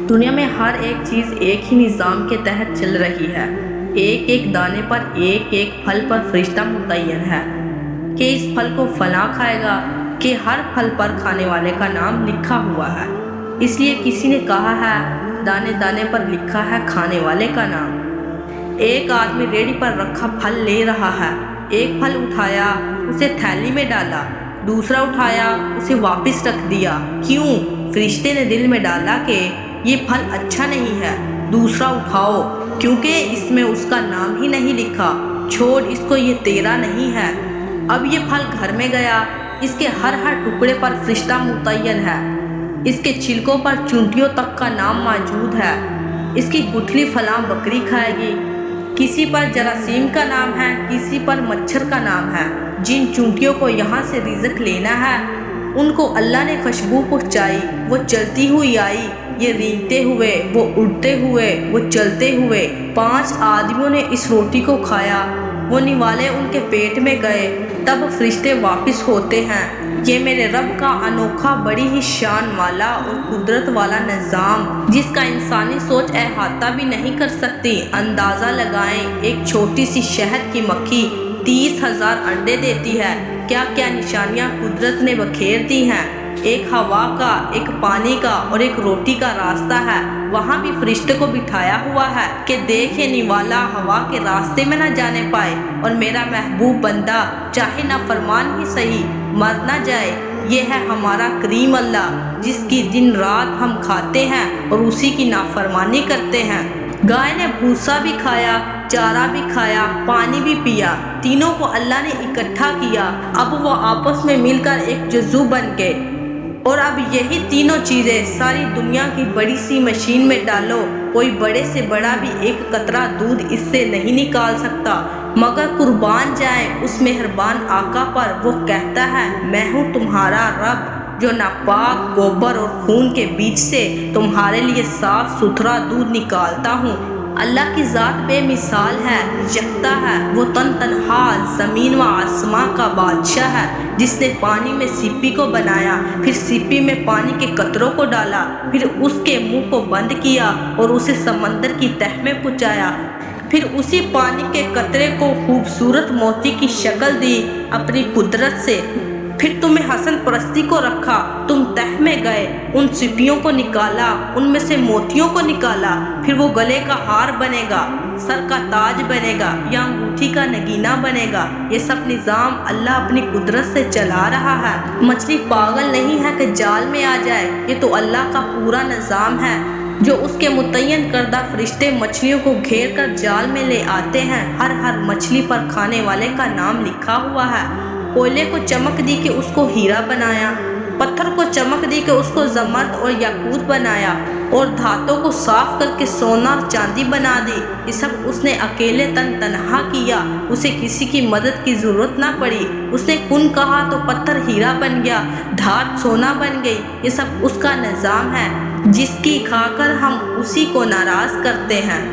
دنیا میں ہر ایک چیز ایک ہی نظام کے تحت چل رہی ہے۔ ایک ایک دانے پر ایک ایک پھل پر فرشتہ متعین ہے کہ اس پھل کو فلاں کھائے گا، کہ ہر پھل پر کھانے والے کا نام لکھا ہوا ہے۔ اس لیے کسی نے کہا ہے دانے دانے پر لکھا ہے کھانے والے کا نام۔ ایک آدمی ریڑھی پر رکھا پھل لے رہا ہے، ایک پھل اٹھایا، اسے تھیلی میں ڈالا، دوسرا اٹھایا، اسے واپس رکھ دیا۔ کیوں؟ فرشتے نے دل میں ڈالا کہ یہ پھل اچھا نہیں ہے، دوسرا اٹھاؤ، کیونکہ اس میں اس کا نام ہی نہیں لکھا، چھوڑ اس کو، یہ تیرا نہیں ہے۔ اب یہ پھل گھر میں گیا، اس کے ہر ٹکڑے پر فرشتہ متعین ہے، اس کے چھلکوں پر چونٹیوں تک کا نام موجود ہے۔ اس کی گٹھلی فلاں بکری کھائے گی، کسی پر جراثیم کا نام ہے، کسی پر مچھر کا نام ہے۔ جن چونٹیوں کو یہاں سے رزق لینا ہے ان کو اللہ نے خوشبو پہنچائی، وہ چلتی ہوئی آئی، یہ رینگتے ہوئے، وہ اڑتے ہوئے، وہ چلتے ہوئے۔ 5 آدمیوں نے اس روٹی کو کھایا، وہ نوالے ان کے پیٹ میں گئے، تب فرشتے واپس ہوتے ہیں۔ یہ میرے رب کا انوکھا، بڑی ہی شان والا اور قدرت والا نظام، جس کا انسانی سوچ احاطہ بھی نہیں کر سکتی۔ اندازہ لگائیں، ایک چھوٹی سی شہد کی مکھی 30,000 انڈے دیتی ہے۔ کیا کیا نشانیاں قدرت نے بکھیر دی ہیں۔ ایک ہوا کا، ایک پانی کا اور ایک روٹی کا راستہ ہے۔ وہاں بھی فرشتے کو بٹھایا ہوا ہے کہ دیکھے نوالا ہوا کے راستے میں نہ جانے پائے، اور میرا محبوب بندہ چاہے نافرمان ہی صحیح مر نہ جائے۔ یہ ہے ہمارا کریم اللہ، جس کی دن رات ہم کھاتے ہیں اور اسی کی نافرمانی کرتے ہیں۔ گائے نے بھوسا بھی کھایا، چارہ بھی کھایا، پانی بھی پیا، تینوں کو اللہ نے اکٹھا کیا۔ اب وہ آپس میں مل کر ایک جزو بن گئے، اور اب یہی تینوں چیزیں ساری دنیا کی بڑی سی مشین میں ڈالو، کوئی بڑے سے بڑا بھی ایک قطرہ دودھ اس سے نہیں نکال سکتا، مگر قربان جائیں اس مہربان آقا پر۔ وہ کہتا ہے میں ہوں تمہارا رب، جو ناپاک گوبر اور خون کے بیچ سے تمہارے لیے صاف ستھرا دودھ نکالتا ہوں۔ اللہ کی ذات بے مثال ہے، یکتا ہے، وہ تنہا زمین و آسمان کا بادشاہ ہے، جس نے پانی میں سیپی کو بنایا، پھر سیپی میں پانی کے قطروں کو ڈالا، پھر اس کے منہ کو بند کیا اور اسے سمندر کی تہہ میں پہنچایا، پھر اسی پانی کے قطرے کو خوبصورت موتی کی شکل دی اپنی قدرت سے، پھر تمہیں حسن پرستی کو رکھا، تم تہہ میں گئے، ان سیپیوں کو نکالا، ان میں سے موتیوں کو نکالا، پھر وہ گلے کا ہار بنے گا، سر کا تاج بنے گا، یا انگوٹھی کا نگینہ بنے گا۔ یہ سب نظام اللہ اپنی قدرت سے چلا رہا ہے۔ مچھلی پاگل نہیں ہے کہ جال میں آ جائے، یہ تو اللہ کا پورا نظام ہے، جو اس کے متعین کردہ فرشتے مچھلیوں کو گھیر کر جال میں لے آتے ہیں۔ ہر مچھلی پر کھانے والے کا نام لکھا ہوا ہے۔ کوئلے کو چمک دی کہ اس کو ہیرا بنایا، پتھر کو چمک دی کہ اس کو زمرد اور یاقوت بنایا، اور دھاتوں کو صاف کر کے سونا اور چاندی بنا دی۔ یہ سب اس نے اکیلے تنہا کیا، اسے کسی کی مدد کی ضرورت نہ پڑی۔ اس نے کن کہا تو پتھر ہیرا بن گیا، دھات سونا بن گئی۔ یہ سب اس کا نظام ہے، جس کی کھا کر ہم اسی کو ناراض کرتے ہیں۔